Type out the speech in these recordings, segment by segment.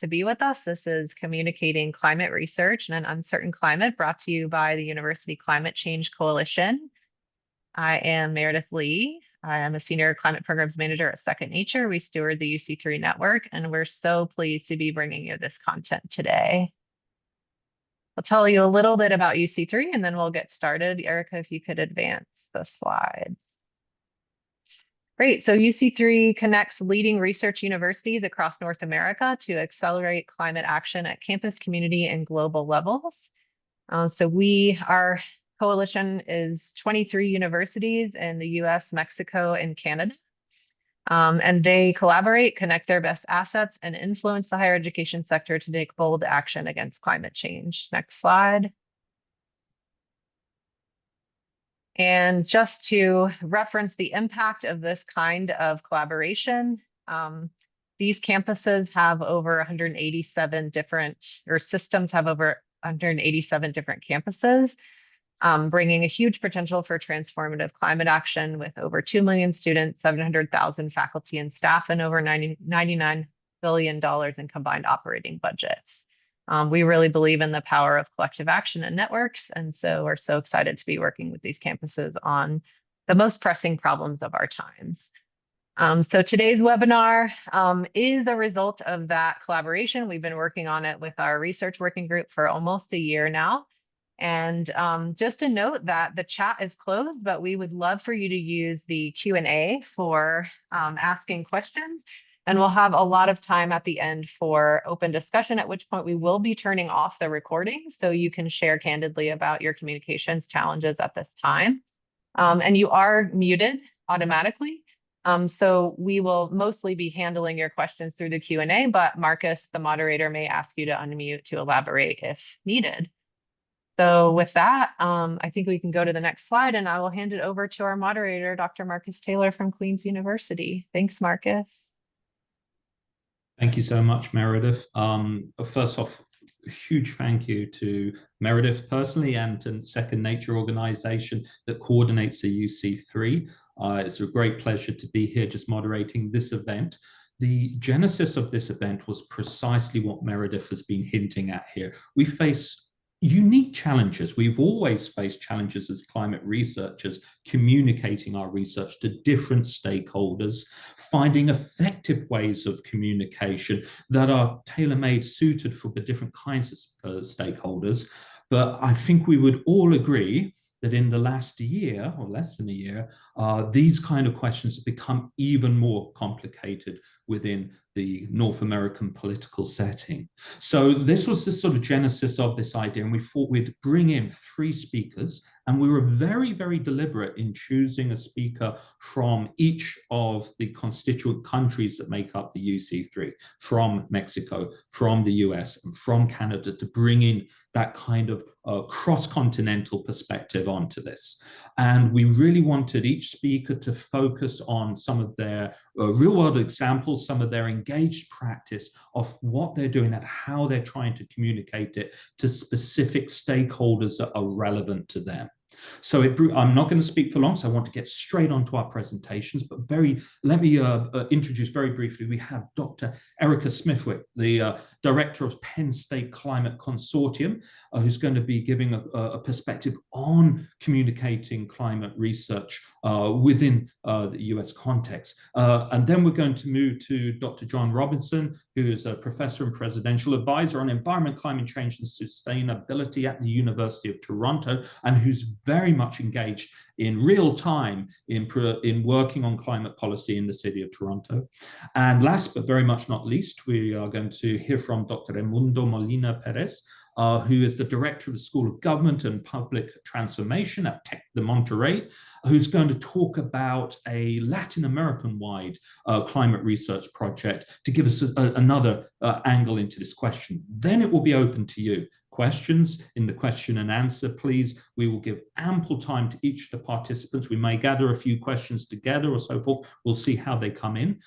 to be with us. This is Communicating Climate Research in an Uncertain Climate, brought to you by the University Climate Change Coalition. I am Meredith Lee. I am a Senior Climate Programs Manager at Second Nature. We steward the UC3 network, and we're so pleased to be bringing you this content today. I'll tell you a little bit about UC3, and then we'll get started. Erica, if you could advance the slides. Great. So UC3 connects leading research universities across North America to accelerate climate action at campus, community, and global levels. Our coalition is 23 universities in the US, Mexico, and Canada. And they collaborate, connect their best assets, and influence the higher education sector to take bold action against climate change. Next slide. And just to reference the impact of this kind of collaboration, these campuses have over 187 different, or systems have over 187 different campuses, bringing a huge potential for transformative climate action with over 2 million students, 700,000 faculty and staff, and over $99 billion in combined operating budgets. We really believe in the power of collective action and networks, and so we're so excited to be working with these campuses on the most pressing problems of our times. So today's webinar is a result of that collaboration. We've been working on it with our research working group for almost a year now. And just a note that the chat is closed, but we would love for you to use the Q&A for asking questions. And we'll have a lot of time at the end for open discussion, at which point we will be turning off the recording so you can share candidly about your communications challenges at this time. And you are muted automatically. So we will mostly be handling your questions through the Q&A, but Marcus, the moderator, may ask you to unmute to elaborate if needed. So with that, I think we can go to the next slide, and I will hand it over to our moderator, Dr. Marcus Taylor from Queen's University. Thanks, Marcus. Thank you so much, Meredith. First off, a huge thank you to Meredith personally and to Second Nature organization that coordinates the UC3. It's a great pleasure to be here just moderating this event. The genesis of this event was precisely what Meredith has been hinting at here. We face unique challenges. We've always faced challenges as climate researchers, communicating our research to different stakeholders, finding effective ways of communication that are tailor-made, suited for the different kinds of stakeholders. But I think we would all agree that in the last year, or less than a year, these kind of questions have become even more complicated within the North American political setting. So this was the sort of genesis of this idea, and we thought we'd bring in 3 speakers, and we were very, very deliberate in choosing a speaker from each of the constituent countries that make up the UC3, from Mexico, from the US, and from Canada, to bring in that kind of cross-continental perspective onto this. And we really wanted each speaker to focus on some of their real-world examples, some of their engaged practice of what they're doing and how they're trying to communicate it to specific stakeholders that are relevant to them. So I'm not going to speak for long, so I want to get straight onto our presentations, but let me introduce very briefly. We have Dr. Erica Smithwick, the director of Penn State Climate Consortium, who's going to be giving a perspective on communicating climate research within the US context. And then we're going to move to Dr. John Robinson, who is a professor and presidential advisor on environment, climate change, and sustainability at the University of Toronto, and who's very much engaged in real time in working on climate policy in the city of Toronto. And last but very much not least, we are going to hear from Dr. Edmundo Molina Pérez, who is the director of the School of Government and Public Transformation at Tech de Monterrey, who's going to talk about a Latin American-wide climate research project to give us another angle into this question. Then it will be open to you. Questions in the question and answer, please. We will give ample time to each of the participants. We may gather a few questions together or so forth. We'll see how they come in.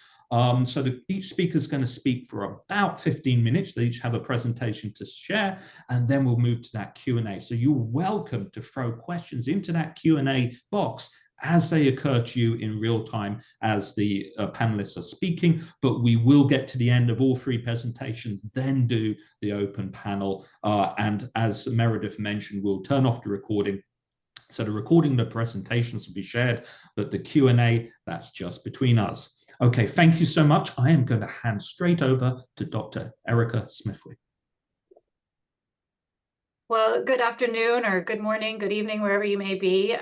So each speaker is going to speak for about 15 minutes. They each have a presentation to share, and then we'll move to that Q&A. So you're welcome to throw questions into that Q&A box as they occur to you in real time as the panelists are speaking, but we will get to the end of all three presentations, then do the open panel. And as Meredith mentioned, we'll turn off the recording. So the recording of the presentations will be shared, but the Q&A, that's just between us. Okay, thank you so much. I am going to hand straight over to Dr. Erica Smithwick. Well, good afternoon or good morning, good evening, wherever you may be.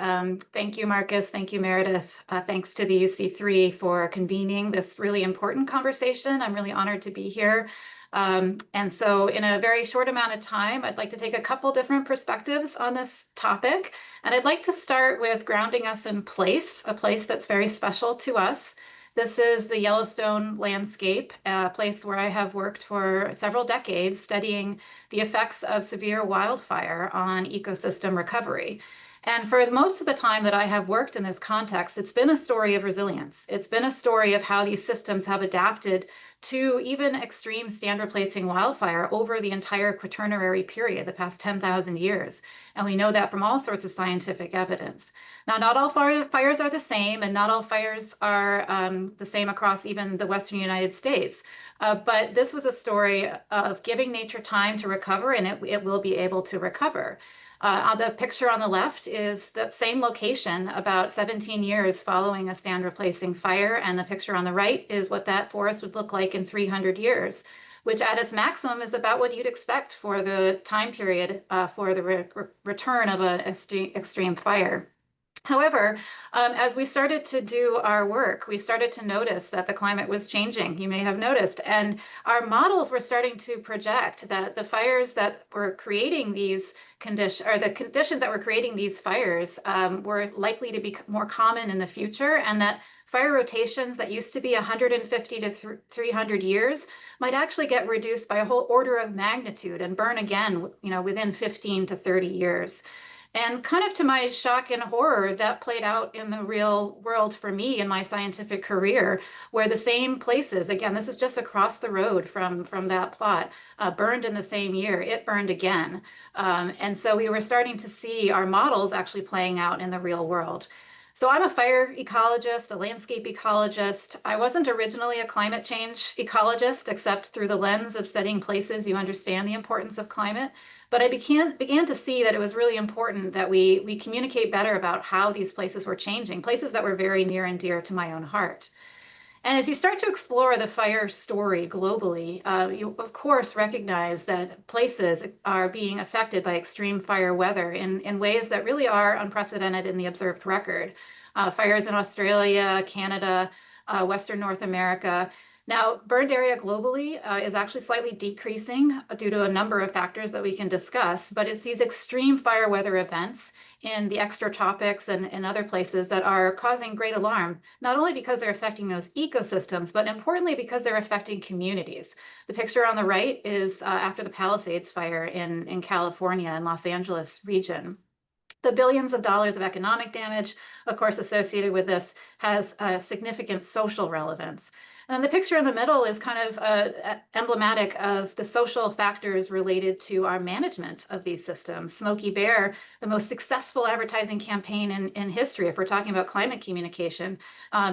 Thank you, Marcus. Thank you, Meredith. Thanks to the UC3 for convening this really important conversation. I'm really honored to be here. And so in a very short amount of time, I'd like to take a couple different perspectives on this topic. And I'd like to start with grounding us in place, a place that's very special to us. This is the Yellowstone landscape, a place where I have worked for several decades studying the effects of severe wildfire on ecosystem recovery. And for most of the time that I have worked in this context, it's been a story of resilience. It's been a story of how these systems have adapted to even extreme stand replacing wildfire over the entire Quaternary period, the past 10,000 years. And we know that from all sorts of scientific evidence. Now, not all fires are the same, and not all fires are the same across even the Western United States. But this was a story of giving nature time to recover, and it will be able to recover. On the picture on the left is that same location about 17 years following a stand replacing fire. And the picture on the right is what that forest would look like in 300 years, which at its maximum is about what you'd expect for the time period for the return of an extreme fire. However, as we started to do our work, we started to notice that the climate was changing. You may have noticed, and our models were starting to project that the fires that were creating these conditions, or the conditions that were creating these fires, were likely to be more common in the future, and that fire rotations that used to be 150 to 300 years might actually get reduced by a whole order of magnitude and burn again, within 15 to 30 years. And kind of to my shock and horror, that played out in the real world for me in my scientific career, where the same places, again, this is just across the road from that plot, burned in the same year. It burned again. And so we were starting to see our models actually playing out in the real world. So I'm a fire ecologist, a landscape ecologist. I wasn't originally a climate change ecologist, except through the lens of studying places you understand the importance of climate. But I began to see that it was really important that we communicate better about how these places were changing, places that were very near and dear to my own heart. And as you start to explore the fire story globally, you of course recognize that places are being affected by extreme fire weather in ways that really are unprecedented in the observed record. Fires in Australia, Canada, Western North America. Now, burned area globally is actually slightly decreasing due to a number of factors that we can discuss, but it's these extreme fire weather events in the extratropics and other places that are causing great alarm, not only because they're affecting those ecosystems, but importantly because they're affecting communities. The picture on the right is after the Palisades fire in California and Los Angeles region. The billions of dollars of economic damage, of course, associated with this has significant social relevance. And the picture in the middle is kind of emblematic of the social factors related to our management of these systems. Smokey Bear, the most successful advertising campaign in history, if we're talking about climate communication,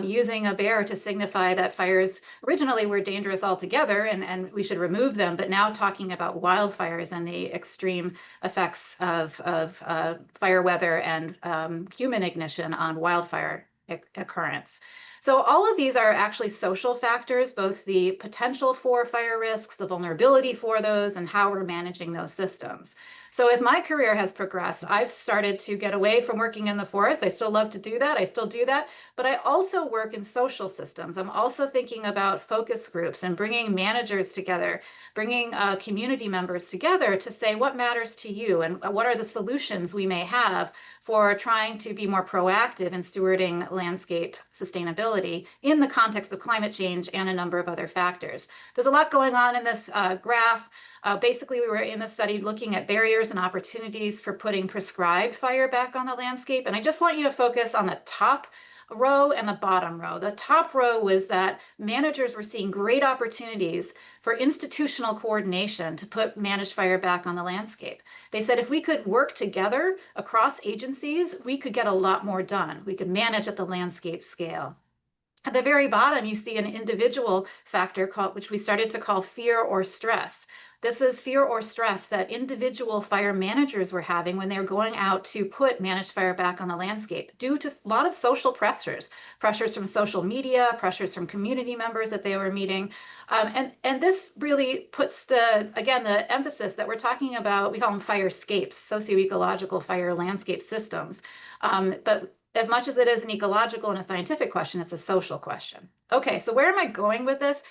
using a bear to signify that fires originally were dangerous altogether and we should remove them, but now talking about wildfires and the extreme effects of fire weather and human ignition on wildfire occurrence. So all of these are actually social factors, both the potential for fire risks, the vulnerability for those, and how we're managing those systems. So as my career has progressed, I've started to get away from working in the forest. I still love to do that. I still do that. But I also work in social systems. I'm also thinking about focus groups and bringing managers together, bringing community members together to say what matters to you and what are the solutions we may have for trying to be more proactive in stewarding landscape sustainability in the context of climate change and a number of other factors. There's a lot going on in this graph. Basically, we were in the study looking at barriers and opportunities for putting prescribed fire back on the landscape. And I just want you to focus on the top row and the bottom row. The top row was that managers were seeing great opportunities for institutional coordination to put managed fire back on the landscape. They said if we could work together across agencies, we could get a lot more done. We could manage at the landscape scale. At the very bottom, you see an individual factor which we started to call fear or stress. This is fear or stress that individual fire managers were having when they were going out to put managed fire back on the landscape due to a lot of social pressures from social media, pressures from community members that they were meeting. And this really puts the emphasis that we're talking about, we call them firescapes, socio-ecological fire landscape systems. But as much as it is an ecological and a scientific question, it's a social question. Okay, so where am I going with this?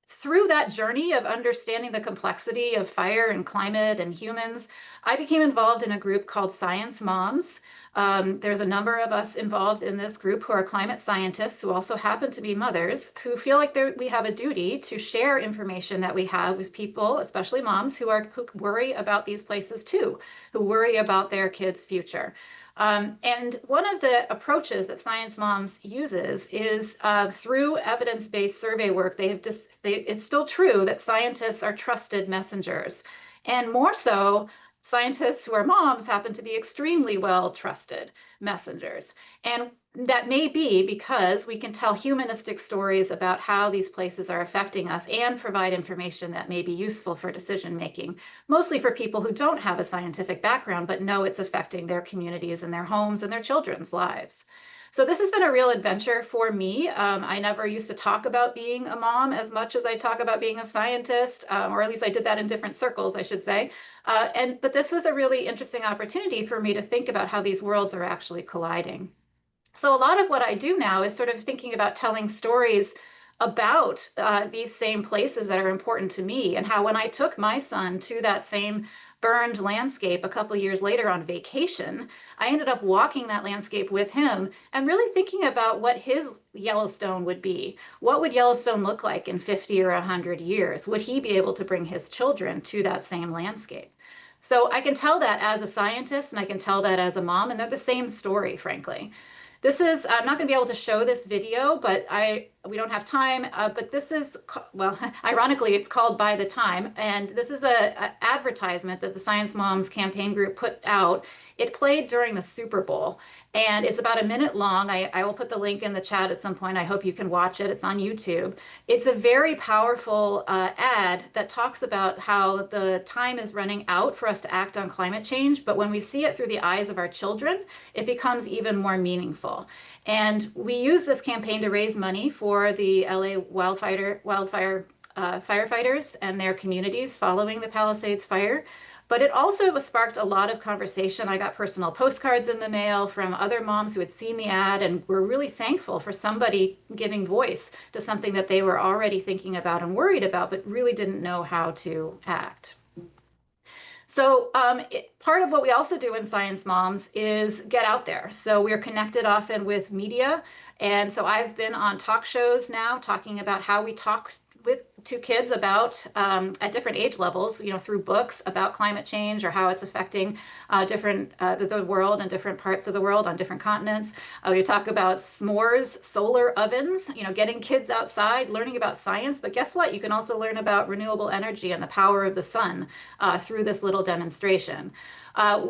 Through that journey of understanding the complexity of fire and climate and humans, I became involved in a group called Science Moms. There's a number of us involved in this group who are climate scientists who also happen to be mothers who feel like we have a duty to share information that we have with people, especially moms who worry about these places too, who worry about their kids' future. And one of the approaches that Science Moms uses is through evidence-based survey work. It's still true that scientists are trusted messengers, and more so, scientists who are moms happen to be extremely well trusted messengers. And that may be because we can tell humanistic stories about how these places are affecting us and provide information that may be useful for decision making, mostly for people who don't have a scientific background but know it's affecting their communities and their homes and their children's lives. So this has been a real adventure for me. I never used to talk about being a mom as much as I talk about being a scientist, or at least I did that in different circles, I should say. But this was a really interesting opportunity for me to think about how these worlds are actually colliding. So a lot of what I do now is sort of thinking about telling stories about these same places that are important to me, and how when I took my son to that same burned landscape a couple years later on vacation, I ended up walking that landscape with him and really thinking about what his Yellowstone would be. What would Yellowstone look like in 50 or 100 years? Would he be able to bring his children to that same landscape? So I can tell that as a scientist and I can tell that as a mom, and they're the same story, frankly. I'm not going to be able to show this video, but we don't have time, but this is, well, ironically, it's called By the Time, and this is an advertisement that the Science Moms campaign group put out. It played during the Super Bowl, and it's about a minute long. I will put the link in the chat at some point. I hope you can watch it. It's on YouTube. It's a very powerful ad that talks about how the time is running out for us to act on climate change, but when we see it through the eyes of our children, it becomes even more meaningful. And we use this campaign to raise money for the LA wildfire firefighters and their communities following the Palisades fire. But it also sparked a lot of conversation. I got personal postcards in the mail from other moms who had seen the ad and were really thankful for somebody giving voice to something that they were already thinking about and worried about, but really didn't know how to act. So part of what we also do in Science Moms is get out there. So we're connected often with media. And so I've been on talk shows now talking about how we talk to kids about at different age levels, through books about climate change or how it's affecting the world and different parts of the world on different continents. We talk about s'mores, solar ovens, getting kids outside, learning about science. But guess what? You can also learn about renewable energy and the power of the sun through this little demonstration.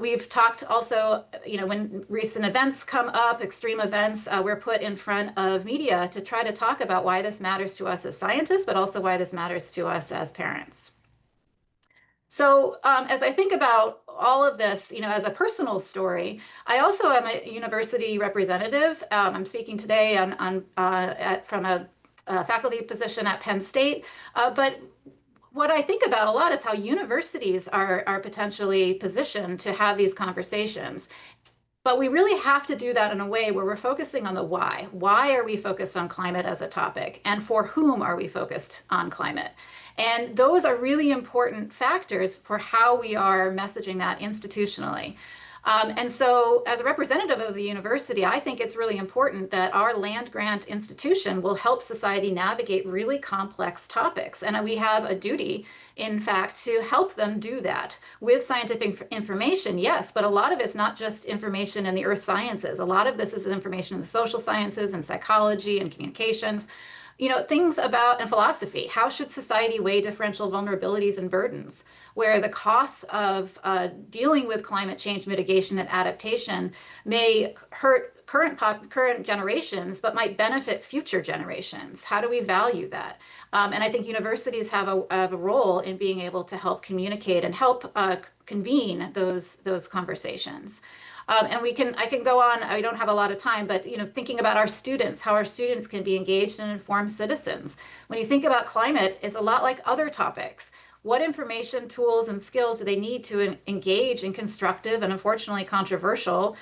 We've talked also, when recent events come up, extreme events, we're put in front of media to try to talk about why this matters to us as scientists, but also why this matters to us as parents. So as I think about all of this, as a personal story, I also am a university representative. I'm speaking today from a faculty position at Penn State, but what I think about a lot is how universities are potentially positioned to have these conversations. But we really have to do that in a way where we're focusing on the why. Why are we focused on climate as a topic? And for whom are we focused on climate? And those are really important factors for how we are messaging that institutionally. And so as a representative of the university, I think it's really important that our land grant institution will help society navigate really complex topics. And we have a duty, in fact, to help them do that with scientific information, yes, but a lot of it's not just information in the earth sciences. A lot of this is information in the social sciences and psychology and communications. You know, things about and philosophy. How should society weigh differential vulnerabilities and burdens, where the costs of dealing with climate change mitigation and adaptation may hurt current generations, but might benefit future generations? How do we value that? And I think universities have a role in being able to help communicate and help convene those conversations. And I can go on, I don't have a lot of time, but you know, thinking about our students, how our students can be engaged and informed citizens. When you think about climate, it's a lot like other topics. What information, tools, and skills do they need to engage in constructive and unfortunately controversial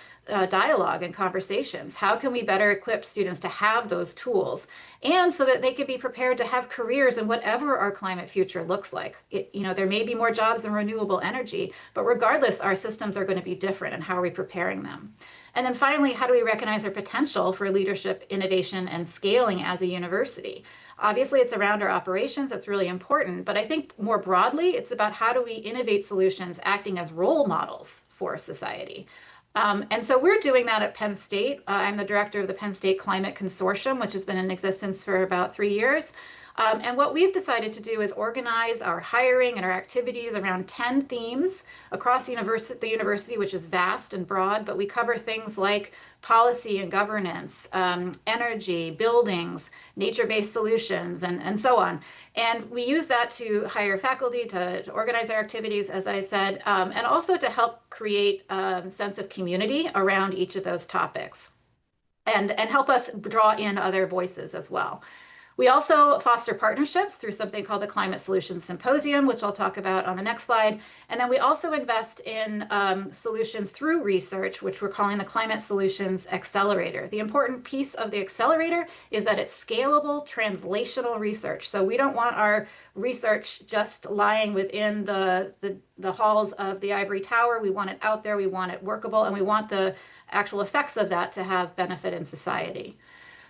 dialogue and conversations? How can we better equip students to have those tools, and so that they can be prepared to have careers in whatever our climate future looks like? You know, there may be more jobs in renewable energy, but regardless, our systems are going to be different, and how are we preparing them? And then finally, how do we recognize our potential for leadership, innovation, and scaling as a university? Obviously, it's around our operations. That's really important. But I think more broadly, it's about how do we innovate solutions acting as role models for society. And so we're doing that at Penn State. I'm the director of the Penn State Climate Consortium, which has been in existence for about 3 years. And what we've decided to do is organize our hiring and our activities around 10 themes across the university, which is vast and broad, but we cover things like policy and governance, energy, buildings, nature-based solutions, and so on. And we use that to hire faculty, to organize our activities, as I said, and also to help create a sense of community around each of those topics, and help us draw in other voices as well. We also foster partnerships through something called the Climate Solutions Symposium, which I'll talk about on the next slide. And then we also invest in solutions through research, which we're calling the Climate Solutions Accelerator. The important piece of the accelerator is that it's scalable, translational research. So we don't want our research just lying within the halls of the ivory tower. We want it out there, we want it workable, and we want the actual effects of that to have benefit in society.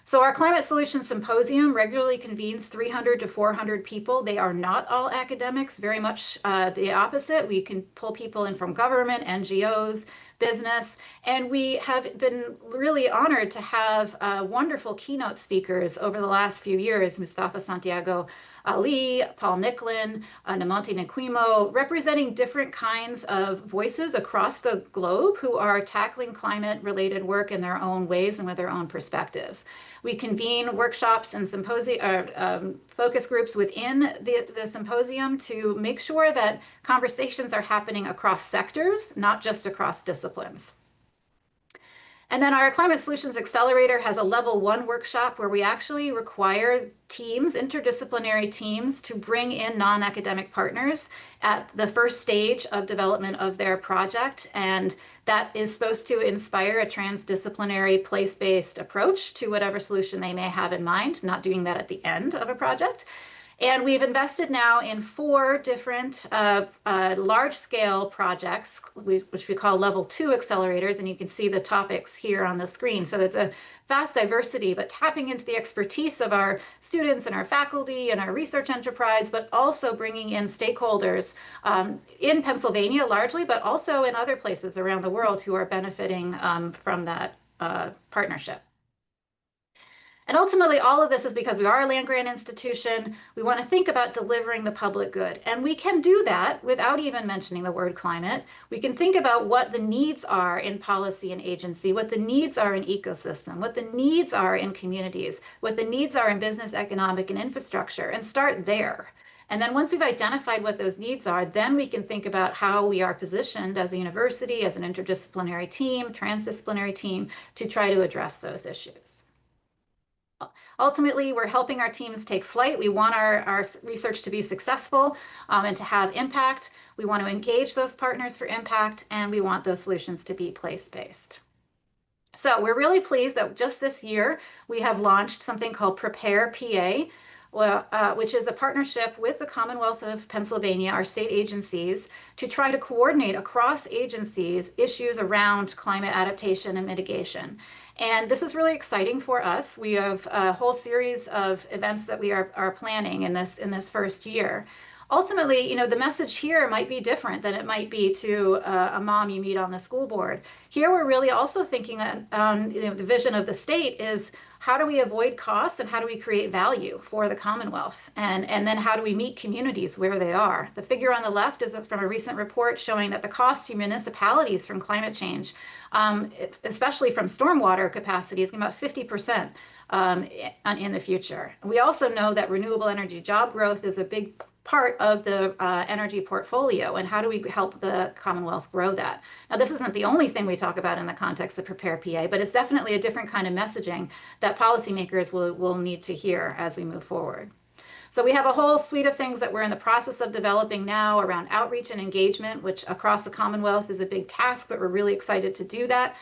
So our Climate Solutions Symposium regularly convenes 300 to 400 people. They are not all academics, very much the opposite. We can pull people in from government, NGOs, business, and we have been really honored to have wonderful keynote speakers over the last few years, Mustafa Santiago Ali, Paul Nicklin, Namonte Nquimo, representing different kinds of voices across the globe who are tackling climate-related work in their own ways and with their own perspectives. We convene workshops and focus groups within the symposium to make sure that conversations are happening across sectors, not just across disciplines. And then our Climate Solutions Accelerator has a level 1 workshop where we actually require teams, interdisciplinary teams, to bring in non-academic partners at the first stage of development of their project. And that is supposed to inspire a transdisciplinary, place-based approach to whatever solution they may have in mind, not doing that at the end of a project. And we've invested now in 4 different large-scale projects, which we call level 2 accelerators, and you can see the topics here on the screen. So it's a vast diversity, but tapping into the expertise of our students and our faculty and our research enterprise, but also bringing in stakeholders in Pennsylvania largely, but also in other places around the world who are benefiting from that partnership. And ultimately, all of this is because we are a land-grant institution. We want to think about delivering the public good. And we can do that without even mentioning the word climate. We can think about what the needs are in policy and agency, what the needs are in ecosystem, what the needs are in communities, what the needs are in business, economic, and infrastructure, and start there. And then once we've identified what those needs are, then we can think about how we are positioned as a university, as an interdisciplinary team, transdisciplinary team, to try to address those issues. Ultimately, we're helping our teams take flight. We want our research to be successful and to have impact. We want to engage those partners for impact, and we want those solutions to be place-based. So we're really pleased that just this year, we have launched something called Prepare PA, which is a partnership with the Commonwealth of Pennsylvania, our state agencies, to try to coordinate across agencies issues around climate adaptation and mitigation. And this is really exciting for us. We have a whole series of events that we are planning in this first year. Ultimately, you know, the message here might be different than it might be to a mom you meet on the school board. Here, we're really also thinking on, you know, the vision of the state is how do we avoid costs and how do we create value for the Commonwealth? And then how do we meet communities where they are? The figure on the left is from a recent report showing that the cost to municipalities from climate change, especially from stormwater capacity, is about 50% in the future. We also know that renewable energy job growth is a big part of the energy portfolio, and how do we help the Commonwealth grow that? Now, this isn't the only thing we talk about in the context of Prepare PA, but it's definitely a different kind of messaging that policymakers will need to hear as we move forward. So we have a whole suite of things that we're in the process of developing now around outreach and engagement, which across the Commonwealth is a big task, but we're really excited to do that.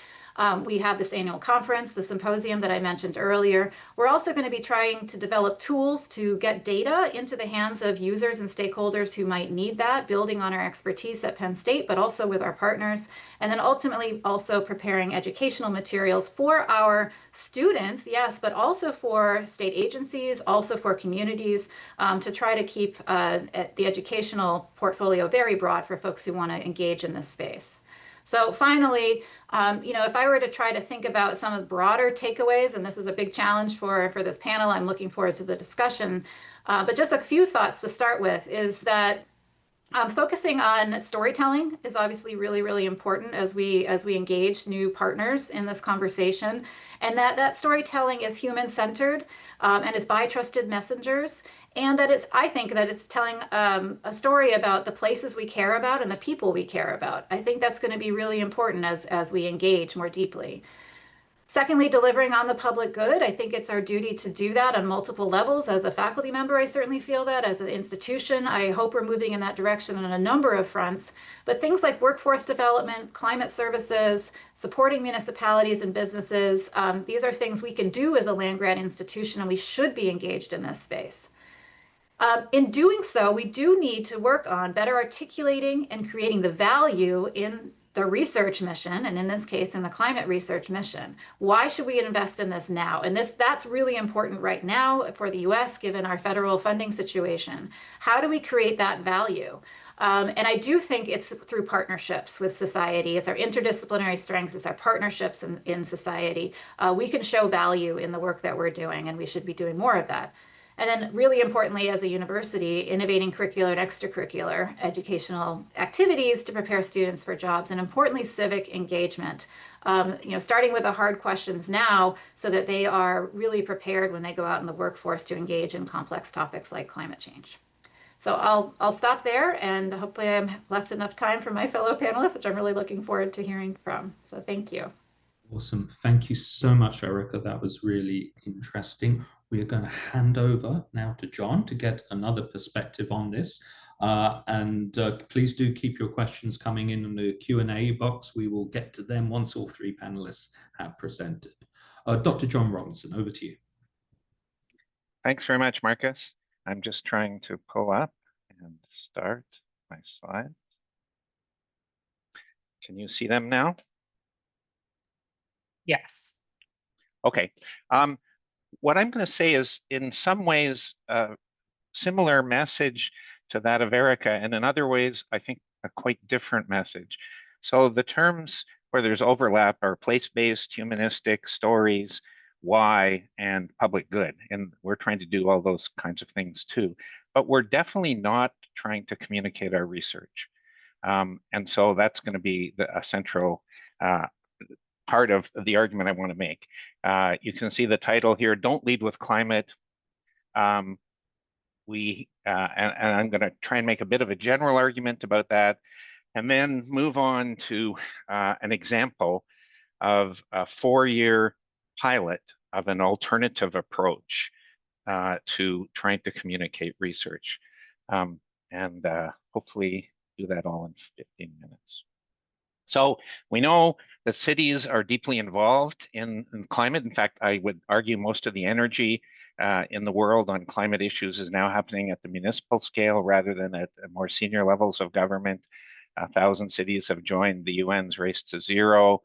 We have this annual conference, the symposium that I mentioned earlier. We're also going to be trying to develop tools to get data into the hands of users and stakeholders who might need that, building on our expertise at Penn State, but also with our partners. And then ultimately also preparing educational materials for our students, yes, but also for state agencies, also for communities, to try to keep the educational portfolio very broad for folks who want to engage in this space. So finally, you know, if I were to try to think about some of the broader takeaways, and this is a big challenge for this panel, I'm looking forward to the discussion, but just a few thoughts to start with is that focusing on storytelling is obviously really, really important as we engage new partners in this conversation, and that storytelling is human-centered and is by trusted messengers, and that I think that it's telling a story about the places we care about and the people we care about. I think that's going to be really important as we engage more deeply. Secondly, delivering on the public good. I think it's our duty to do that on multiple levels. As a faculty member, I certainly feel that. As an institution, I hope we're moving in that direction on a number of fronts. But things like workforce development, climate services, supporting municipalities and businesses, these are things we can do as a land-grant institution, and we should be engaged in this space. In doing so, we do need to work on better articulating and creating the value in the research mission, and in this case, in the climate research mission. Why should we invest in this now? And that's really important right now for the US, given our federal funding situation. How do we create that value? And I do think it's through partnerships with society. It's our interdisciplinary strengths, it's our partnerships in society. We can show value in the work that we're doing, and we should be doing more of that. And then really importantly, as a university, innovating curricular and extracurricular educational activities to prepare students for jobs, and importantly, civic engagement. You know, starting with the hard questions now so that they are really prepared when they go out in the workforce to engage in complex topics like climate change. So I'll stop there, and hopefully I've left enough time for my fellow panelists, which I'm really looking forward to hearing from. So thank you. Awesome. Thank you so much, Erica. That was really interesting. We are going to hand over now to John to get another perspective on this. Please do keep your questions coming in the Q&A box. We will get to them once all three panelists have presented. Dr. John Robinson, over to you. Thanks very much, Marcus. I'm just trying to pull up and start my slides. Can you see them now? Yes. Okay. What I'm going to say is in some ways a similar message to that of Erica, and in other ways, I think a quite different message. So the terms where there's overlap are place-based, humanistic, stories, why, and public good. And we're trying to do all those kinds of things too. But we're definitely not trying to communicate our research. And so that's going to be a central part of the argument I want to make. You can see the title here, Don't Lead with Climate. And I'm going to try and make a bit of a general argument about that, and then move on to an example of a 4-year pilot of an alternative approach to trying to communicate research. And hopefully do that all in 15 minutes. So we know that cities are deeply involved in climate. In fact, I would argue most of the energy in the world on climate issues is now happening at the municipal scale rather than at more senior levels of government. 1,000 cities have joined the UN's Race to Zero.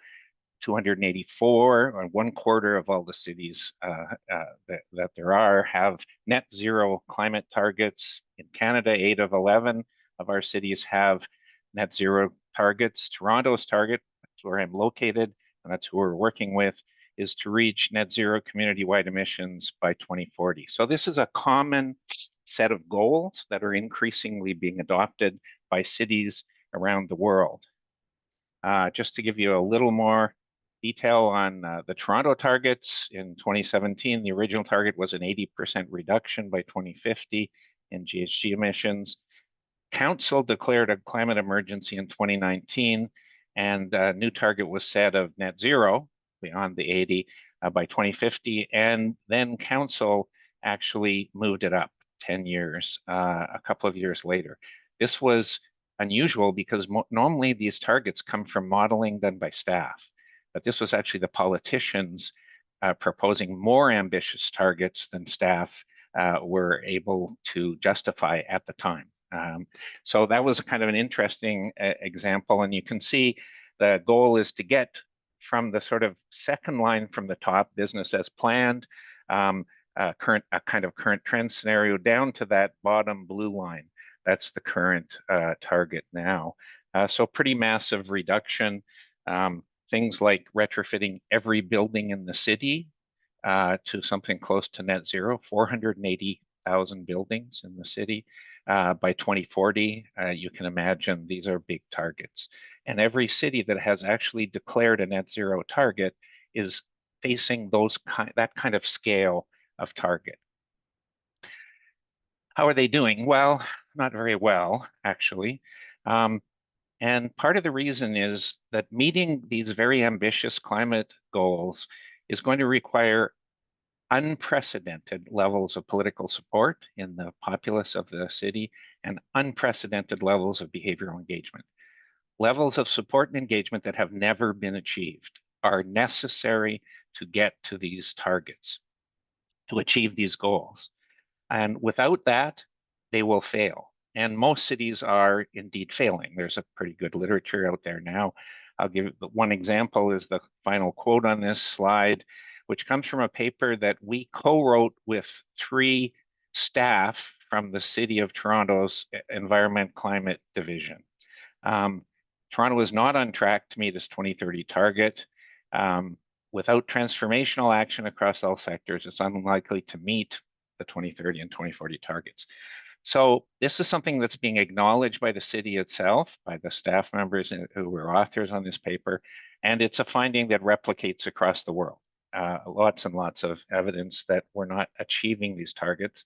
284, or 1/4 of all the cities that there are, have net zero climate targets. In Canada, 8 of 11 of our cities have net zero targets. Toronto's target, that's where I'm located, and that's who we're working with, is to reach net zero community-wide emissions by 2040. So this is a common set of goals that are increasingly being adopted by cities around the world. Just to give you a little more detail on the Toronto targets, in 2017, the original target was an 80% reduction by 2050 in GHG emissions. Council declared a climate emergency in 2019, and a new target was set of net zero beyond the 80 by 2050, and then Council actually moved it up 10 years, a couple of years later. This was unusual because normally these targets come from modeling done by staff, but this was actually the politicians proposing more ambitious targets than staff were able to justify at the time. So that was kind of an interesting example, and you can see the goal is to get from the sort of second line from the top, business as planned, a kind of current trend scenario, down to that bottom blue line. That's the current target now. So pretty massive reduction. Things like retrofitting every building in the city to something close to net zero, 480,000 buildings in the city by 2040. You can imagine these are big targets. And every city that has actually declared a net zero target is facing that kind of scale of target. How are they doing? Well, not very well, actually. And part of the reason is that meeting these very ambitious climate goals is going to require unprecedented levels of political support in the populace of the city and unprecedented levels of behavioral engagement. Levels of support and engagement that have never been achieved are necessary to get to these targets, to achieve these goals. And without that, they will fail. And most cities are indeed failing. There's a pretty good literature out there now. I'll give one example is the final quote on this slide, which comes from a paper that we co-wrote with 3 staff from the City of Toronto's Environment Climate Division. Toronto is not on track to meet its 2030 target. Without transformational action across all sectors, it's unlikely to meet the 2030 and 2040 targets. So this is something that's being acknowledged by the city itself, by the staff members who were authors on this paper, and it's a finding that replicates across the world. Lots and lots of evidence that we're not achieving these targets.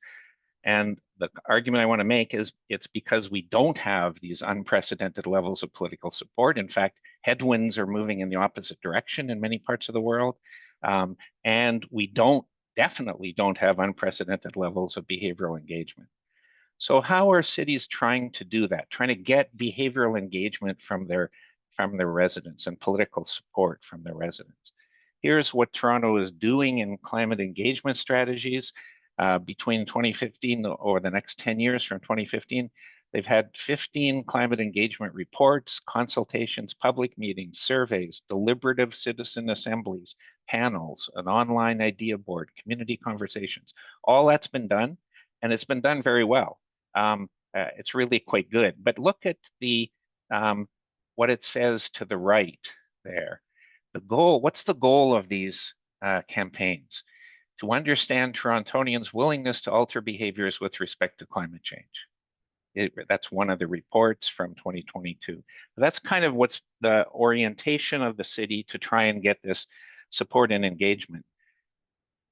And the argument I want to make is it's because we don't have these unprecedented levels of political support. In fact, headwinds are moving in the opposite direction in many parts of the world. And we definitely don't have unprecedented levels of behavioral engagement. So how are cities trying to do that? Trying to get behavioral engagement from their residents and political support from their residents. Here's what Toronto is doing in climate engagement strategies. Between 2015 or the next 10 years from 2015, they've had 15 climate engagement reports, consultations, public meetings, surveys, deliberative citizen assemblies, panels, an online idea board, community conversations. All that's been done, and it's been done very well. It's really quite good. But look at what it says to the right there. The goal, what's the goal of these campaigns? To understand Torontonians' willingness to alter behaviors with respect to climate change. That's one of the reports from 2022. That's kind of what's the orientation of the city to try and get this support and engagement.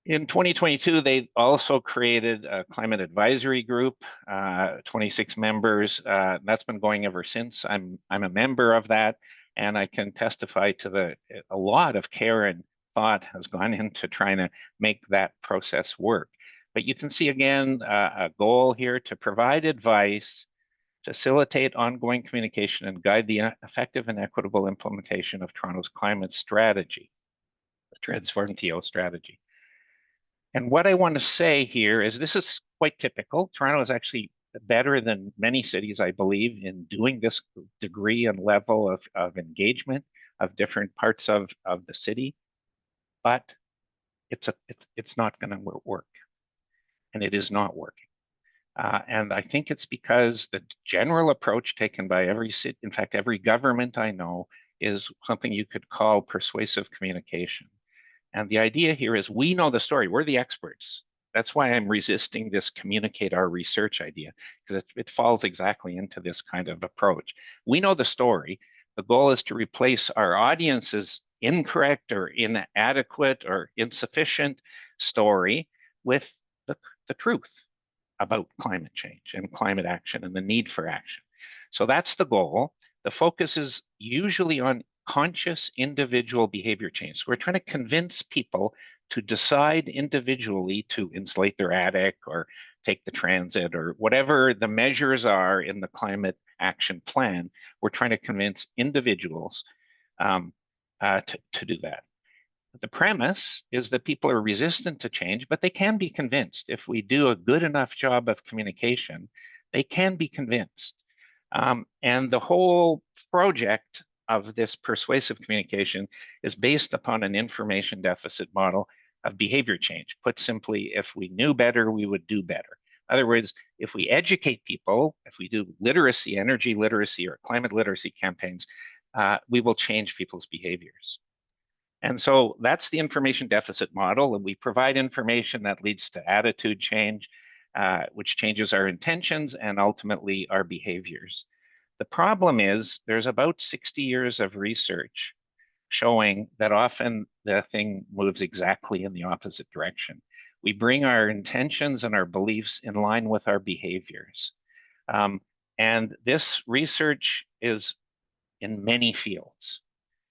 In 2022, they also created a climate advisory group, 26 members. That's been going ever since. I'm a member of that, and I can testify to a lot of care and thought has gone into trying to make that process work. But you can see again a goal here to provide advice, facilitate ongoing communication, and guide the effective and equitable implementation of Toronto's climate strategy, the Transform TO strategy. And what I want to say here is this is quite typical. Toronto is actually better than many cities, I believe, in doing this degree and level of engagement of different parts of the city, but it's not going to work, and it is not working. And I think it's because the general approach taken by every city, in fact, every government I know, is something you could call persuasive communication. And the idea here is we know the story, we're the experts. That's why I'm resisting this communicate our research idea, because it falls exactly into this kind of approach. We know the story. The goal is to replace our audience's incorrect or inadequate or insufficient story with the truth about climate change and climate action and the need for action. So that's the goal. The focus is usually on conscious individual behavior change. So we're trying to convince people to decide individually to insulate their attic or take the transit or whatever the measures are in the climate action plan. We're trying to convince individuals to do that. The premise is that people are resistant to change, but they can be convinced. If we do a good enough job of communication, they can be convinced. And the whole project of this persuasive communication is based upon an information deficit model of behavior change. Put simply, if we knew better, we would do better. In other words, if we educate people, if we do literacy, energy literacy, or climate literacy campaigns, we will change people's behaviors. And so that's the information deficit model, and we provide information that leads to attitude change, which changes our intentions and ultimately our behaviors. The problem is there's about 60 years of research showing that often the thing moves exactly in the opposite direction. We bring our intentions and our beliefs in line with our behaviors. And this research is in many fields.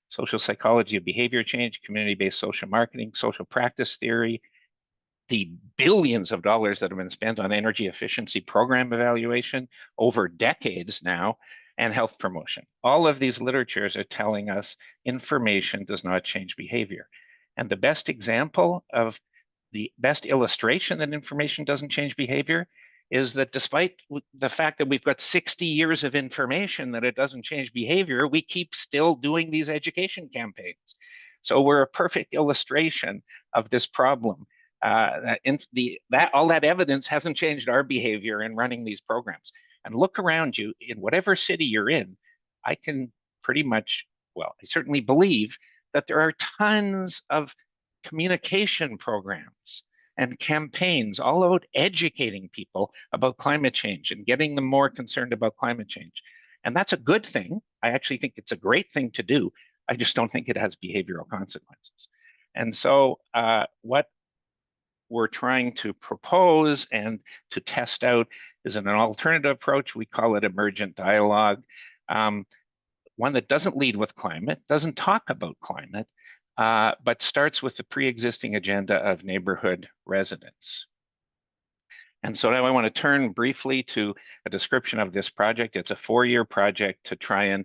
Social psychology of behavior change, community-based social marketing, social practice theory, the billions of dollars that have been spent on energy efficiency program evaluation over decades now, and health promotion. All of these literatures are telling us information does not change behavior. And the best example of the best illustration that information doesn't change behavior is that despite the fact that we've got 60 years of information that it doesn't change behavior, we keep still doing these education campaigns. So we're a perfect illustration of this problem. All that evidence hasn't changed our behavior in running these programs. And look around you in whatever city you're in, I can pretty much, well, I certainly believe that there are tons of communication programs and campaigns all about educating people about climate change and getting them more concerned about climate change. And that's a good thing. I actually think it's a great thing to do. I just don't think it has behavioral consequences. And so what we're trying to propose and to test out is an alternative approach. We call it emergent dialogue, one that doesn't lead with climate, doesn't talk about climate, but starts with the pre-existing agenda of neighborhood residents. And so now I want to turn briefly to a description of this project. It's a 4-year project to try and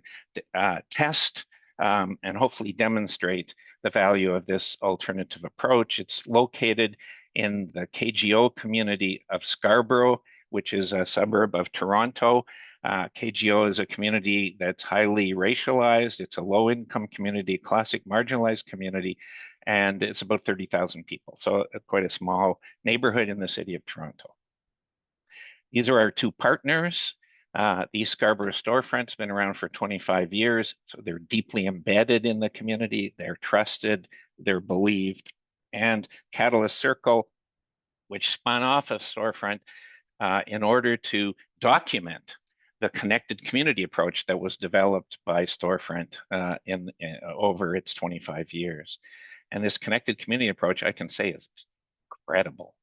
test and hopefully demonstrate the value of this alternative approach. It's located in the KGO community of Scarborough, which is a suburb of Toronto. KGO is a community that's highly racialized. It's a low-income community, classic marginalized community, and it's about 30,000 people. So quite a small neighborhood in the city of Toronto. These are our two partners. The East Scarborough storefront's been around for 25 years, so they're deeply embedded in the community. They're trusted, they're believed. And Catalyst Circle, which spun off of Storefront in order to document the connected community approach that was developed by Storefront over its 25 years. And this connected community approach, I can say, is incredible.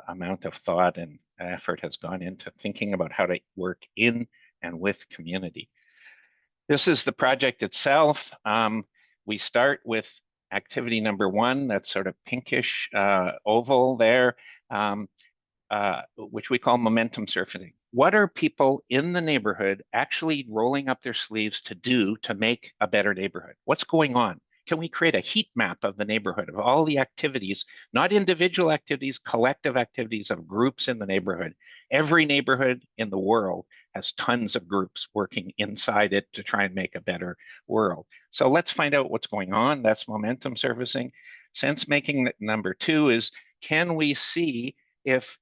Amount of thought and effort has gone into thinking about how to work in and with community. This is the project itself. We start with activity number 1, that sort of pinkish oval there, which we call momentum surfing. What are people in the neighborhood actually rolling up their sleeves to do to make a better neighborhood? What's going on? can we create a heat map of the neighborhood, of all the activities, not individual activities, collective activities of groups in the neighborhood. Every neighborhood in the world has tons of groups working inside it to try and make a better world. So let's find out what's going on. That's momentum surfacing. Sense making number 2 is, can we see if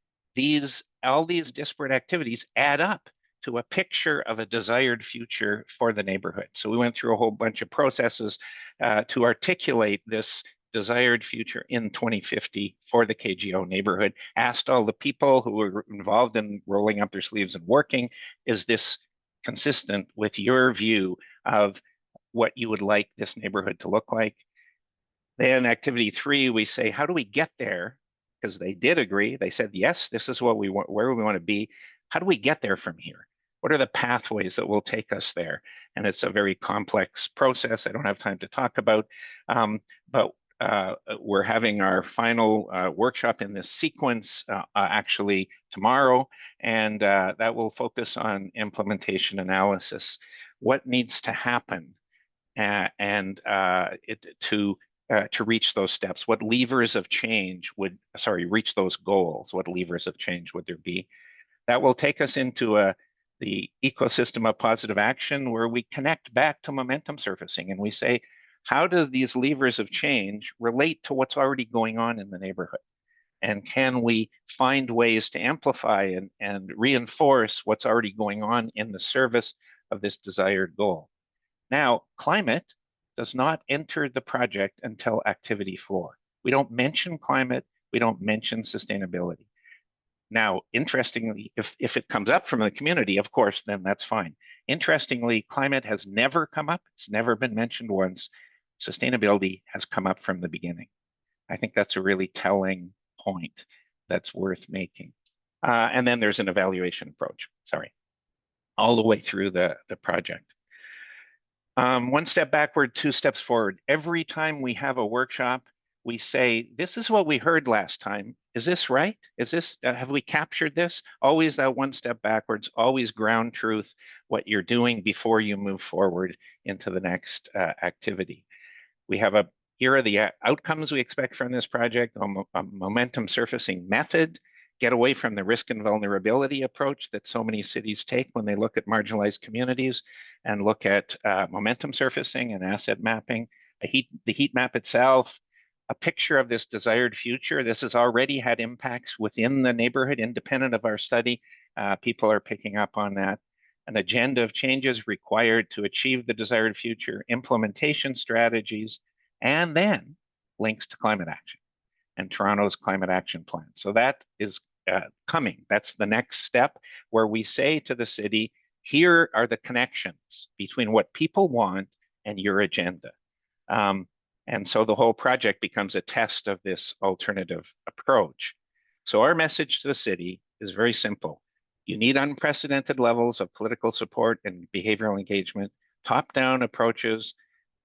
all these disparate activities add up to a picture of a desired future for the neighborhood? So we went through a whole bunch of processes to articulate this desired future in 2050 for the KGO neighborhood, asked all the people who were involved in rolling up their sleeves and working, is this consistent with your view of what you would like this neighborhood to look like? Then activity 3, we say, how do we get there? Because they did agree. They said, yes, this is what we want, where we want to be. How do we get there from here? What are the pathways that will take us there? And it's a very complex process I don't have time to talk about, but we're having our final workshop in this sequence actually tomorrow, and that will focus on implementation analysis. What needs to happen to reach those steps? What levers of change would, reach those goals? What levers of change would there be? That will take us into the ecosystem of positive action, where we connect back to momentum surfacing and we say, how do these levers of change relate to what's already going on in the neighborhood? And can we find ways to amplify and reinforce what's already going on in the service of this desired goal? Now, climate does not enter the project until activity 4. We don't mention climate, we don't mention sustainability. Now, interestingly, if it comes up from the community, of course, then that's fine. Interestingly, climate has never come up. It's never been mentioned once. Sustainability has come up from the beginning. I think that's a really telling point that's worth making. And then there's an evaluation approach, all the way through the project. 1 step backward, 2 steps forward. Every time we have a workshop, we say, this is what we heard last time. Is this right? Is this, have we captured this? Always that 1 step backwards, always ground truth, what you're doing before you move forward into the next activity. We have here are the outcomes we expect from this project, a momentum surfacing method, get away from the risk and vulnerability approach that so many cities take when they look at marginalized communities, and look at momentum surfacing and asset mapping, the heat map itself, a picture of this desired future. This has already had impacts within the neighborhood, independent of our study. People are picking up on that. An agenda of changes required to achieve the desired future, implementation strategies, and then links to climate action and Toronto's climate action plan. So that is coming. That's the next step, where we say to the city, here are the connections between what people want and your agenda. And so the whole project becomes a test of this alternative approach. So our message to the city is very simple. You need unprecedented levels of political support and behavioral engagement. Top-down approaches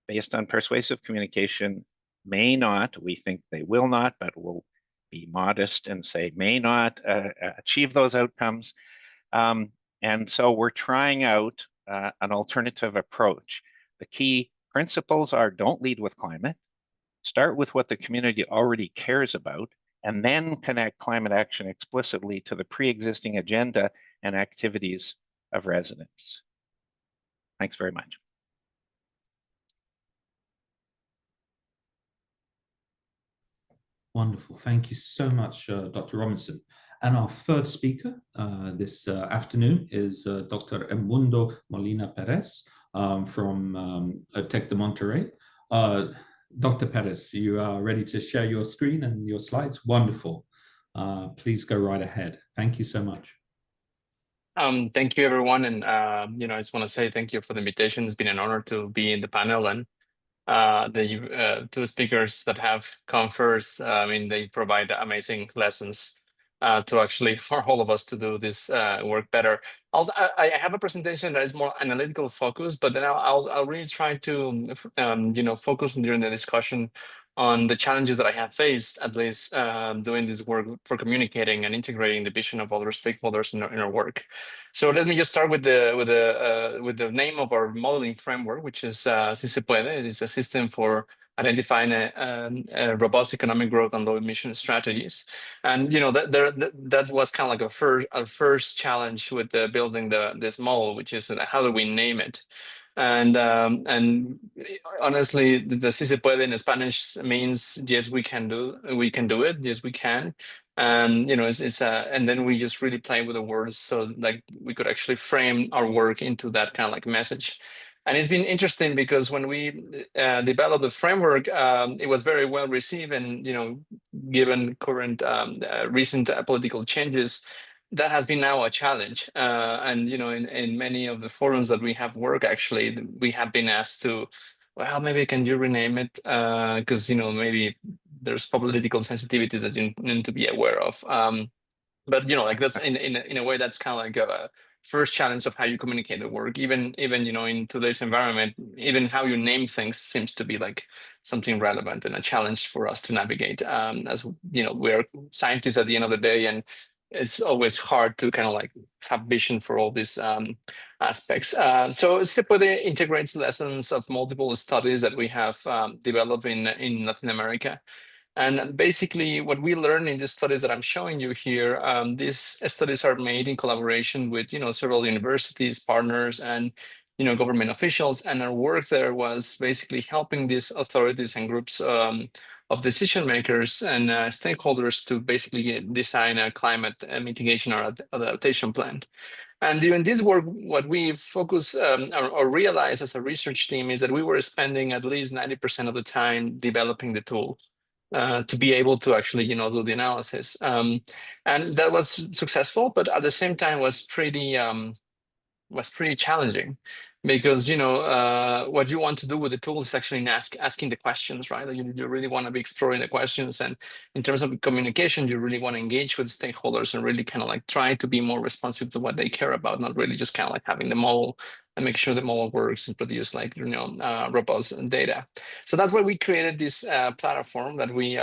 based on persuasive communication may not, we think they will not, but we'll be modest and say may not achieve those outcomes. And so we're trying out an alternative approach. The key principles are, don't lead with climate, start with what the community already cares about, and then connect climate action explicitly to the pre-existing agenda and activities of residents. Thanks very much. Wonderful. Thank you so much, Dr. Robinson. And our third speaker this afternoon is Dr. Edmundo Molina Pérez from Tec de Monterrey. Dr. Pérez, you are ready to share your screen and your slides? Wonderful. Please go right ahead. Thank you so much. Thank you, everyone. And, I just want to say thank you for the invitation. It's been an honor to be in the panel, and the 2 speakers that have come first, they provide amazing lessons to actually for all of us to do this work better. I have a presentation that is more analytical focused, but then I'll really try to focus during the discussion on the challenges that I have faced, at least doing this work for communicating and integrating the vision of other stakeholders in our work. So let me just start with the name of our modeling framework, which is Si Se Puede. It is a system for identifying a robust economic growth and low emission strategies. And that was kind of like our first challenge with building this model, which is how do we name it? And honestly, the si se puede in Spanish means yes, we can do it. Yes, we can. And and then we just really play with the words so like we could actually frame our work into that kind of like message. And it's been interesting because when we developed the framework, it was very well received, and given current recent political changes, that has been now a challenge. And in many of the forums that we have worked, actually, we have been asked to, well, maybe can you rename it? Because maybe there's political sensitivities that you need to be aware of. But like that's in a way that's kind of like a first challenge of how you communicate the work. Even in today's environment, even how you name things seems to be like something relevant and a challenge for us to navigate. As we're scientists at the end of the day, and it's always hard to kind of like have vision for all these aspects. So Cipode integrates lessons of multiple studies that we have developed in Latin America. And basically what we learn in the studies that I'm showing you here, these studies are made in collaboration with several universities, partners, and government officials. And our work there was basically helping these authorities and groups of decision makers and stakeholders to basically design a climate mitigation or adaptation plan. And during this work, what we focus or realize as a research team is that we were spending at least 90% of the time developing the tool to be able to actually, do the analysis. And that was successful, but at the same time was pretty challenging, because what you want to do with the tool is actually asking the questions, right? Like you really want to be exploring the questions, and in terms of communication, you really want to engage with stakeholders and really kind of like try to be more responsive to what they care about, not really just kind of like having the model and make sure the model works and produce like robust data. So that's why we created this platform that we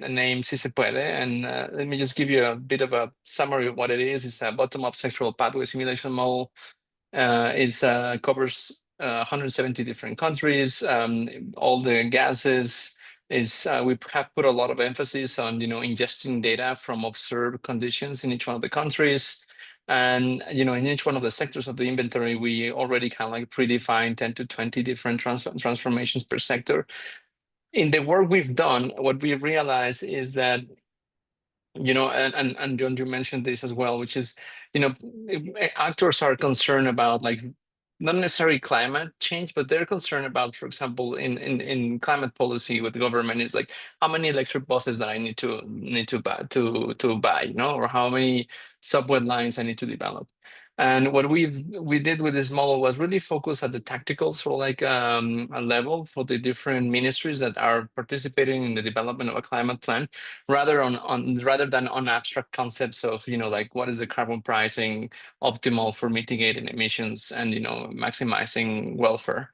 named Si Se Puede. And let me just give you a bit of a summary of what it is. It's a bottom-up sectoral pathway simulation model. It covers 170 different countries, all the gases. We have put a lot of emphasis on ingesting data from observed conditions in each one of the countries. And in each one of the sectors of the inventory, we already kind of like predefined 10 to 20 different transformations per sector. In the work we've done, what we realized is that and John, you mentioned this as well, which is, actors are concerned about like not necessarily climate change, but they're concerned about, for example, in climate policy with the government is like how many electric buses that I need to buy, or how many subway lines I need to develop. And what we did with this model was really focus at the tactical sort of like a level for the different ministries that are participating in the development of a climate plan, rather than on abstract concepts of like what is the carbon pricing optimal for mitigating emissions and maximizing welfare.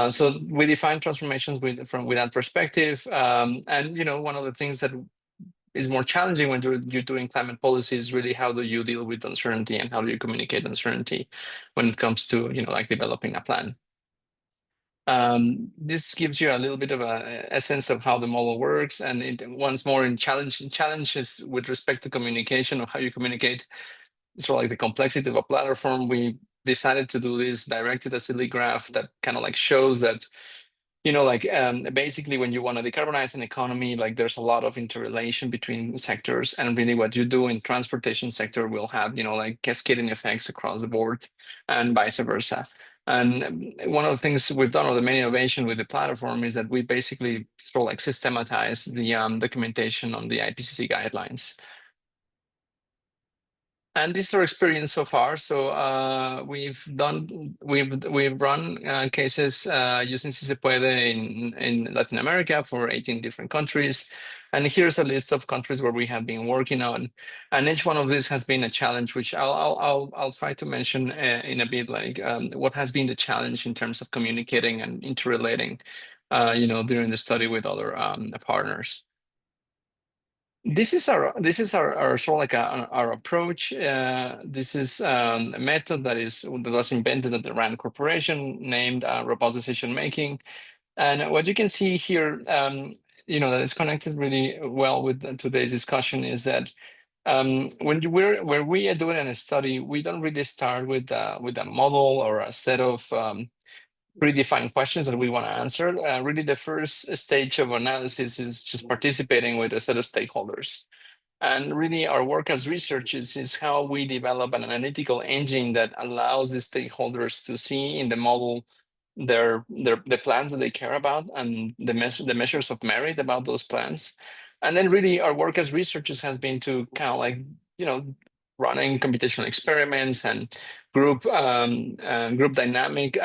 So we define transformations with that perspective. And one of the things that is more challenging when you're doing climate policy is really how do you deal with uncertainty and how do you communicate uncertainty when it comes to like developing a plan. This gives you a little bit of a sense of how the model works, and once more in challenges with respect to communication or how you communicate. Sort of like the complexity of a platform, we decided to do this directed acyclic graph that kind of like shows that basically when you want to decarbonize an economy, like there's a lot of interrelation between sectors, and really what you do in transportation sector will have like cascading effects across the board and vice versa. And one of the things we've done, or the main innovation with the platform, is that we basically sort of like systematize the documentation on the IPCC guidelines. And this is our experience so far. So we've run cases using Si Se Puede in Latin America for 18 different countries. And here's a list of countries where we have been working on. And each one of these has been a challenge, which I'll try to mention in a bit, like what has been the challenge in terms of communicating and interrelating, during the study with other partners. This is our sort of like our approach. This is a method that was invented at the RAND Corporation, named robust decision making. And what you can see here, that is connected really well with today's discussion is that when we are doing a study, we don't really start with a model or a set of predefined questions that we want to answer. Really, the first stage of analysis is just participating with a set of stakeholders. And really, our work as researchers is how we develop an analytical engine that allows the stakeholders to see in the model the plans that they care about and the measures of merit about those plans. And then really our work as researchers has been to kind of like, running computational experiments and group dynamic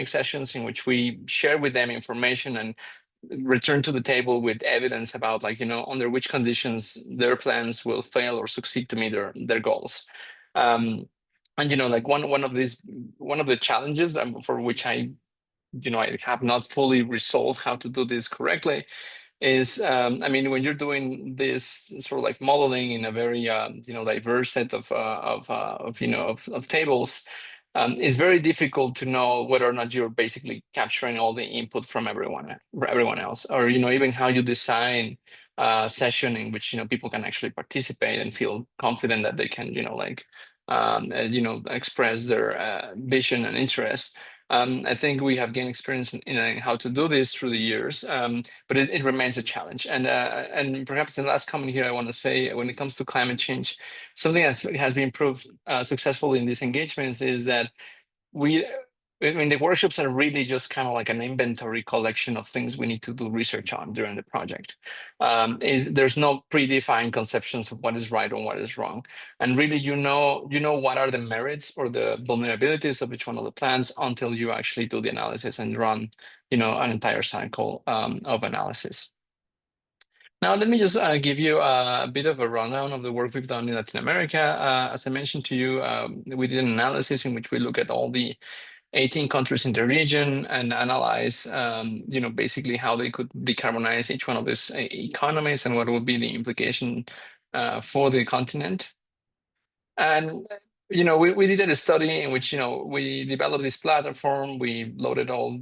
sessions in which we share with them information and return to the table with evidence about under which conditions their plans will fail or succeed to meet their goals. And like one of the challenges for which I have not fully resolved how to do this correctly is when you're doing this sort of like modeling in a very diverse set of tables, it's very difficult to know whether or not you're basically capturing all the input from everyone else, or even how you design a session in which people can actually participate and feel confident that they can express their vision and interest. I think we have gained experience in how to do this through the years, but it remains a challenge. And perhaps the last comment here I want to say, when it comes to climate change, something that has been proved successful in these engagements is that the workshops are really just kind of like an inventory collection of things we need to do research on during the project. There's no predefined conceptions of what is right or what is wrong. And really, you know what are the merits or the vulnerabilities of each one of the plans until you actually do the analysis and run, an entire cycle of analysis. Now, let me just give you a bit of a rundown of the work we've done in Latin America. As I mentioned to you, we did an analysis in which we look at all the 18 countries in the region and analyze, basically how they could decarbonize each one of these economies and what would be the implication for the continent. And, we did a study in which, we developed this platform. We loaded all,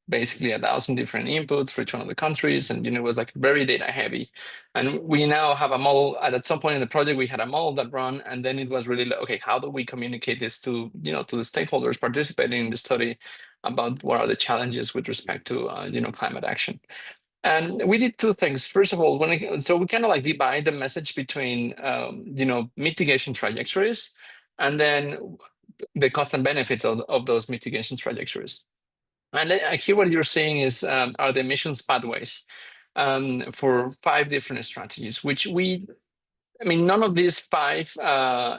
basically 1,000 different inputs for each one of the countries. And, it was like very data heavy. And we now have a model. At some point in the project, we had a model that ran. And then it was really like, okay, how do we communicate this to, to the stakeholders participating in the study about what are the challenges with respect to, climate action? And we did two things. First of all, so we kind of like divide the message between, mitigation trajectories and then the cost and benefits of those mitigation trajectories. And here what you're seeing is are the emissions pathways for 5 different strategies, which none of these 5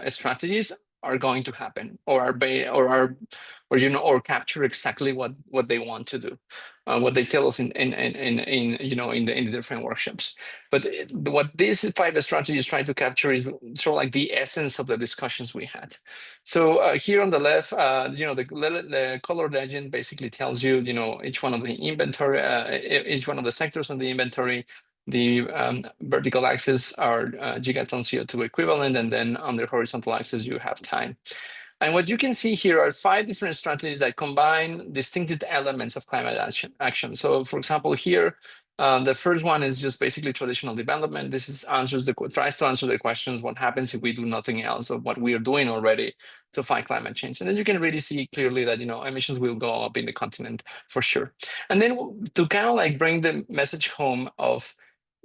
strategies are going to happen or capture exactly what they want to do, what they tell us in the different workshops. But what these 5 strategies try to capture is sort of like the essence of the discussions we had. So here on the left, the colored legend basically tells you, each one of the inventory, each one of the sectors on the inventory. The vertical axis are gigaton CO2 equivalent, and then on the horizontal axis, you have time. And what you can see here are 5 different strategies that combine distinctive elements of climate action. So, for example, here, the first one is just basically traditional development. This tries to answer the questions: what happens if we do nothing else of what we are doing already to fight climate change? And then you can really see clearly that emissions will go up in the continent for sure. And then to kind of like bring the message home of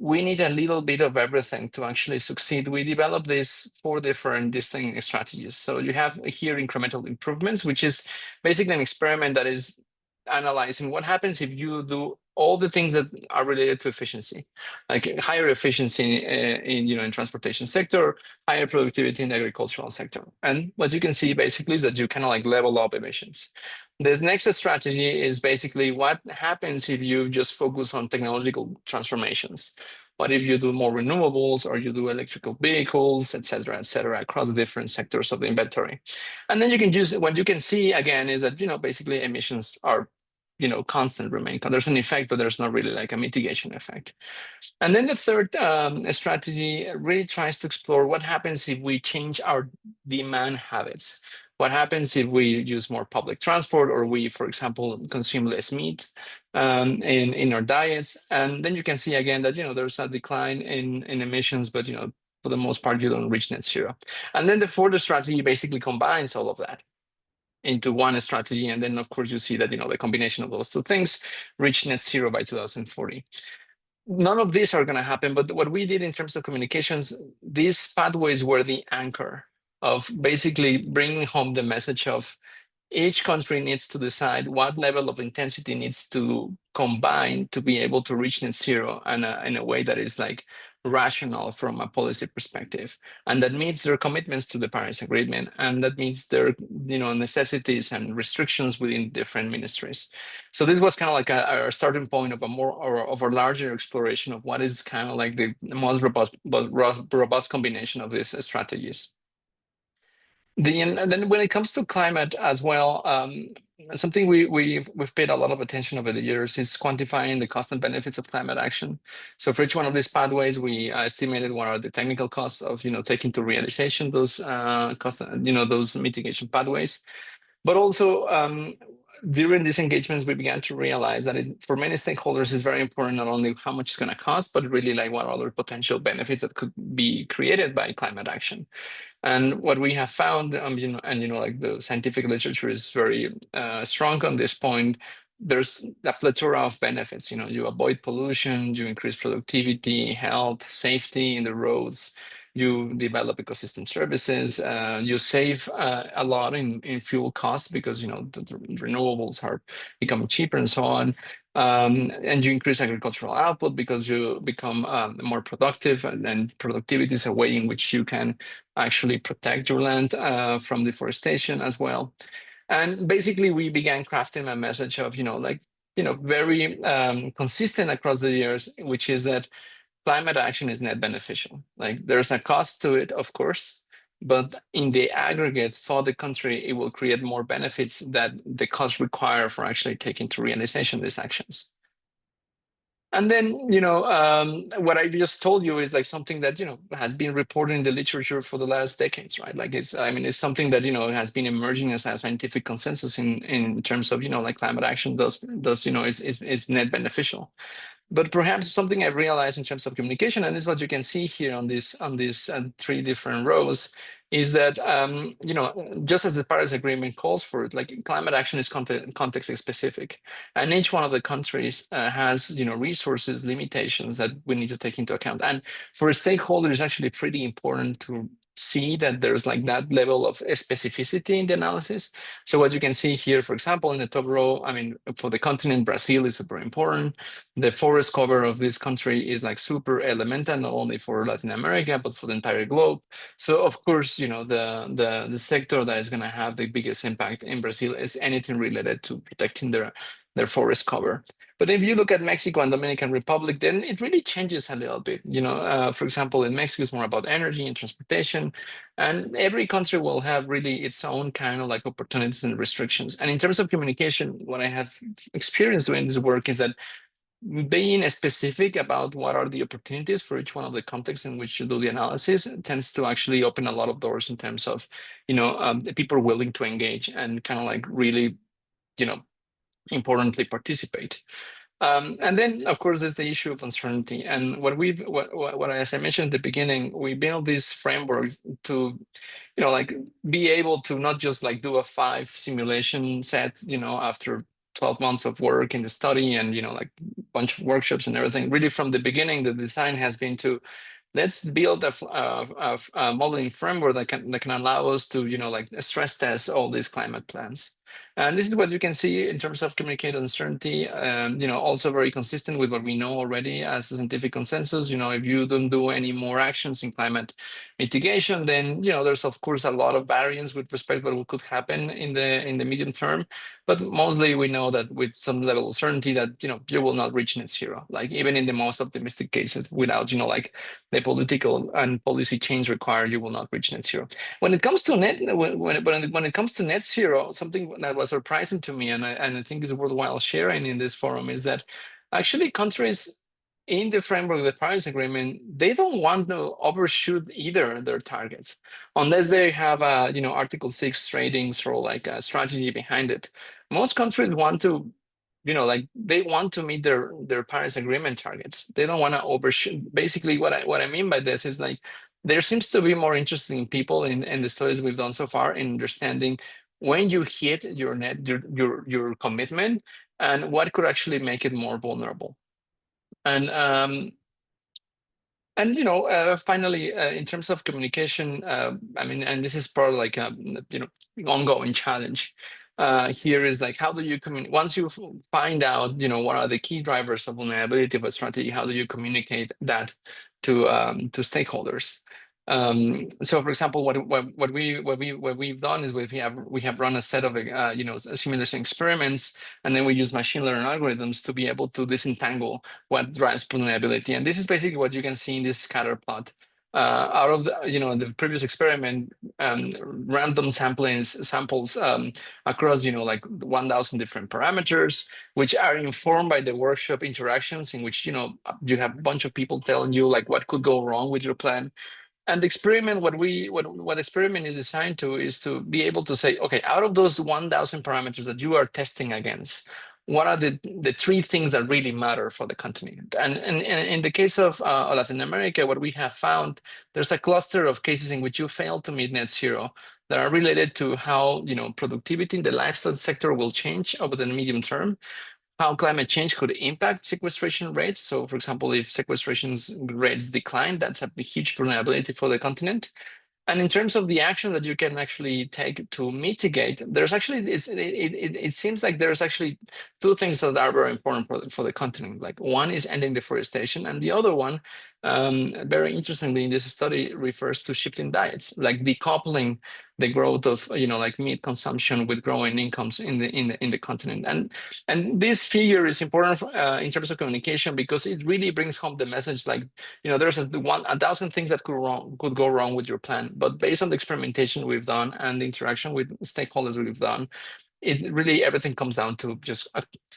we need a little bit of everything to actually succeed, we developed these 4 different distinct strategies. So you have here incremental improvements, which is basically an experiment that is analyzing what happens if you do all the things that are related to efficiency, like higher efficiency in transportation sector, higher productivity in the agricultural sector. And what you can see basically is that you kind of like level up emissions. The next strategy is basically what happens if you just focus on technological transformations. What if you do more renewables, or you do electrical vehicles, et cetera, across the different sectors of the inventory? And then you can use what you can see again is that basically emissions are constant, remain. There's an effect, but there's not really like a mitigation effect. And then the third strategy really tries to explore what happens if we change our demand habits. What happens if we use more public transport, or we, for example, consume less meat in our diets? And then you can see again that, there's a decline in emissions, but, for the most part, you don't reach net zero. And then the fourth strategy basically combines all of that into one strategy. And then, of course, you see that, the combination of those two things reach net zero by 2040. None of these are going to happen, but what we did in terms of communications, these pathways were the anchor of basically bringing home the message of each country needs to decide what level of intensity needs to combine to be able to reach net zero and in a way that is like rational from a policy perspective, and that meets their commitments to the Paris Agreement, and that meets their necessities and restrictions within different ministries. So this was kind of like a starting point of a larger exploration of what is kind of like the most robust combination of these strategies. And then when it comes to climate as well, something we've paid a lot of attention over the years is quantifying the cost and benefits of climate action. So for each one of these pathways, we estimated what are the technical costs of taking to realization those costs, those mitigation pathways. But also during these engagements, we began to realize that for many stakeholders, it's very important not only how much it's going to cost, but really like what other potential benefits that could be created by climate action. And what we have found, like the scientific literature is very strong on this point. There's a plethora of benefits. You avoid pollution, you increase productivity, health, safety in the roads. You develop ecosystem services. You save a lot in fuel costs because the renewables are becoming cheaper and so on. And you increase agricultural output because you become more productive, and productivity is a way in which you can actually protect your land from deforestation as well. And basically, we began crafting a message of, very consistent across the years, which is that climate action is net beneficial. Like there's a cost to it, of course, but in the aggregate for the country, it will create more benefits that the costs require for actually taking to realization these actions. And then, what I just told you is like something that, has been reported in the literature for the last decades, right? Like it's something that, has been emerging as a scientific consensus in terms of, like climate action is net beneficial. But perhaps something I've realized in terms of communication, and this is what you can see here on these three different rows, is that just as the Paris Agreement calls for it, like climate action is context specific, and each one of the countries has resources limitations that we need to take into account. And for a stakeholder, it's actually pretty important to see that there's like that level of specificity in the analysis. So what you can see here, for example, in the top row, for the continent, Brazil is super important. The forest cover of this country is like super elemental, not only for Latin America, but for the entire globe. So of course, the sector that is going to have the biggest impact in Brazil is anything related to protecting their forest cover. But if you look at Mexico and Dominican Republic, then it really changes a little bit. For example, in Mexico, it's more about energy and transportation, and every country will have really its own kind of like opportunities and restrictions. And in terms of communication, what I have experienced doing this work is that being specific about what are the opportunities for each one of the contexts in which you do the analysis tends to actually open a lot of doors in terms of, the people willing to engage and kind of like really, importantly participate. And then, of course, there's the issue of uncertainty. And what as I mentioned at the beginning, we build these frameworks to, like be able to not just like do a 5 simulation set, after 12 months of work in the study and, like a bunch of workshops and everything. Really from the beginning, the design has been to let's build a modeling framework that can allow us to, like stress test all these climate plans. And this is what you can see in terms of communicated uncertainty, also very consistent with what we know already as a scientific consensus. If you don't do any more actions in climate mitigation, then, there's of course a lot of variance with respect to what could happen in the medium term. But mostly we know that with some level of certainty that, you will not reach net zero, like even in the most optimistic cases without, like the political and policy change required, you will not reach net zero. When it comes to when it comes to net zero, something that was surprising to me, and I think is worthwhile sharing in this forum, is that actually countries in the framework of the Paris Agreement, they don't want to overshoot either their targets, unless they have a Article 6 ratings or like a strategy behind it. Most countries want to, like they want to meet their Paris Agreement targets. They don't want to overshoot. Basically, what I mean by this is like there seems to be more interesting people in the studies we've done so far in understanding when you hit your commitment and what could actually make it more vulnerable. And finally, in terms of communication, I mean, and this is part of like a ongoing challenge. Here is like, how do you communicate once you find out what are the key drivers of vulnerability of a strategy? How do you communicate that to stakeholders? So, for example, what we've done is we have run a set of simulation experiments, and then we use machine learning algorithms to be able to disentangle what drives vulnerability. And this is basically what you can see in this scatter plot. Out of the previous experiment, random samples across like 1,000 different parameters, which are informed by the workshop interactions, in which you have a bunch of people telling you like what could go wrong with your plan. And the experiment, what experiment is designed to is to be able to say, okay, out of those 1,000 parameters that you are testing against, what are the three things that really matter for the continent? And in the case of Latin America, what we have found, there's a cluster of cases in which you fail to meet net zero that are related to how productivity in the lifestyle sector will change over the medium term, how climate change could impact sequestration rates. So, for example, if sequestration rates decline, that's a huge vulnerability for the continent. And in terms of the action that you can actually take to mitigate, there's actually it seems like there's actually two things that are very important for the continent. Like one is ending deforestation, and the other one, very interestingly, in this study refers to shifting diets, like decoupling the growth of like meat consumption with growing incomes in the continent. And this figure is important in terms of communication, because it really brings home the message like there's 1,000 things that could go wrong with your plan, but based on the experimentation we've done and the interaction with stakeholders we've done, it really everything comes down to just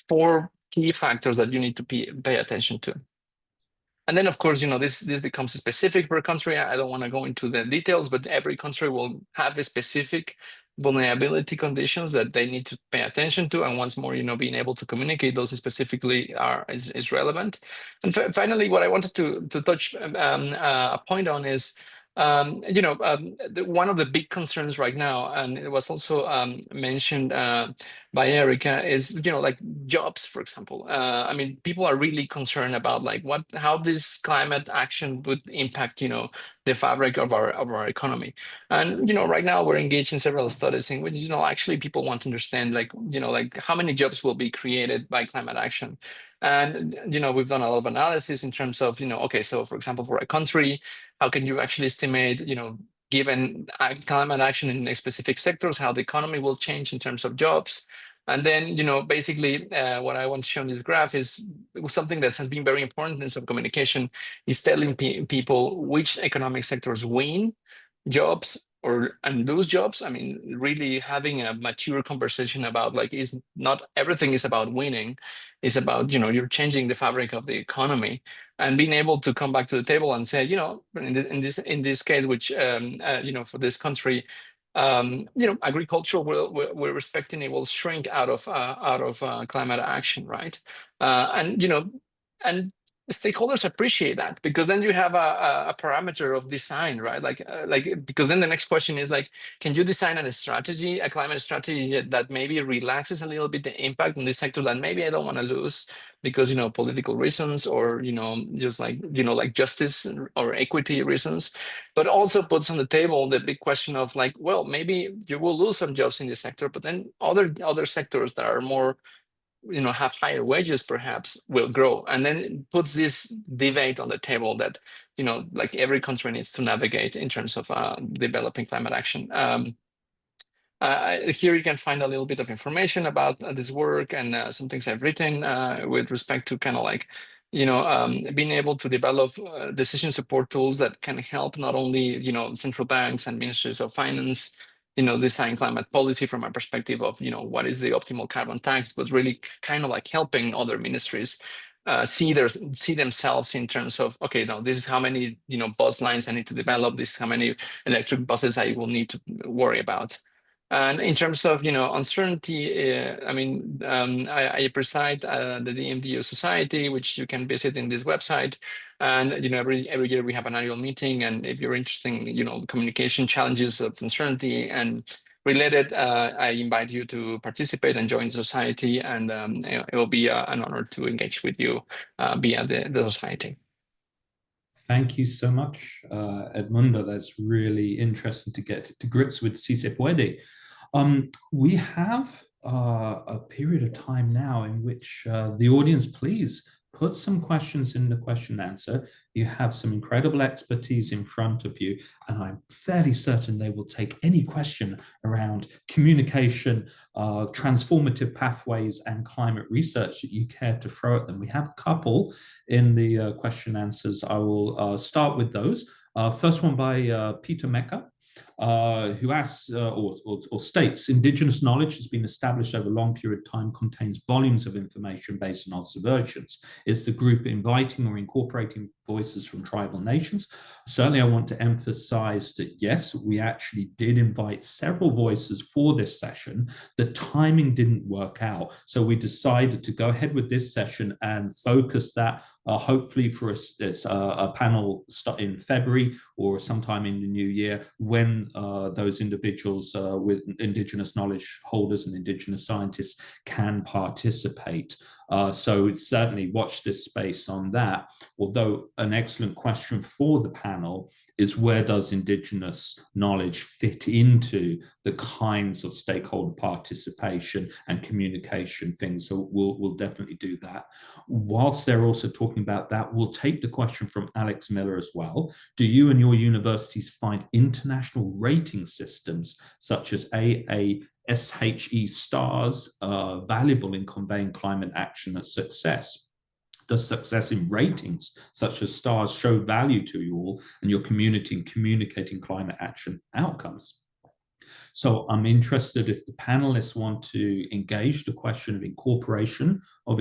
4 key factors that you need to pay attention to. And then, of course, this becomes specific per country. I don't want to go into the details, but every country will have a specific vulnerability conditions that they need to pay attention to. And once more, being able to communicate those specifically is relevant. And finally, what I wanted to touch a point on is, one of the big concerns right now, and it was also mentioned by Erica, is like jobs, for example. I mean, people are really concerned about like how this climate action would impact the fabric of our economy. And right now we're engaged in several studies in which actually people want to understand like how many jobs will be created by climate action. And we've done a lot of analysis in terms of okay, so for example, for a country, how can you actually estimate given climate action in specific sectors, how the economy will change in terms of jobs. And then, basically what I want to show in this graph is something that has been very important in some communication, is telling people which economic sectors win jobs and lose jobs. I mean, really having a mature conversation about like, is not everything is about winning. It's about, you're changing the fabric of the economy, and being able to come back to the table and say, in this case, which, for this country, agriculture we're expecting it will shrink out of climate action, right? And stakeholders appreciate that, because then you have a parameter of design, right? Because then the next question is like, can you design a climate strategy that maybe relaxes a little bit the impact on this sector that maybe I don't want to lose because political reasons, or just like justice or equity reasons, but also puts on the table the big question of like, well, maybe you will lose some jobs in this sector, but then other sectors that are more have higher wages perhaps will grow. And then it puts this debate on the table that like every country needs to navigate in terms of developing climate action. Here you can find a little bit of information about this work and some things I've written with respect to kind of like being able to develop decision support tools that can help not only central banks and ministries of finance design climate policy from a perspective of what is the optimal carbon tax, but really kind of like helping other ministries see themselves in terms of, okay, now this is how many bus lines I need to develop. This is how many electric buses I will need to worry about. And in terms of uncertainty, I preside the DMDO Society, which you can visit in this website. And every year we have an annual meeting. And if you're interested in communication challenges of uncertainty and related, I invite you to participate and join the society. And it will be an honor to engage with you via the society. Thank you so much, Edmundo. That's really interesting to get to grips with Si Se Puede. We have a period of time now in which the audience, please put some questions in the question and answer. You have some incredible expertise in front of you, and I'm fairly certain they will take any question around communication, transformative pathways, and climate research that you care to throw at them. We have a couple in the question answers. I will start with those. First one by Peter Mecca, who asks or states, indigenous knowledge has been established over a long period of time, contains volumes of information based on observations. Is the group inviting or incorporating voices from tribal nations? Certainly, I want to emphasize that yes, we actually did invite several voices for this session. The timing didn't work out, so we decided to go ahead with this session and focus that hopefully for a panel in February or sometime in the new year, when those individuals with indigenous knowledge holders and indigenous scientists can participate. So certainly watch this space on that. Although an excellent question for the panel is, where does indigenous knowledge fit into the kinds of stakeholder participation and communication things? So we'll definitely do that. Whilst they're also talking about that, we'll take the question from Alex Miller as well. Do you and your universities find international rating systems such as AASHE stars valuable in conveying climate action as success? Does success in ratings such as stars show value to you all and your community in communicating climate action outcomes? So I'm interested if the panelists want to engage the question of incorporation of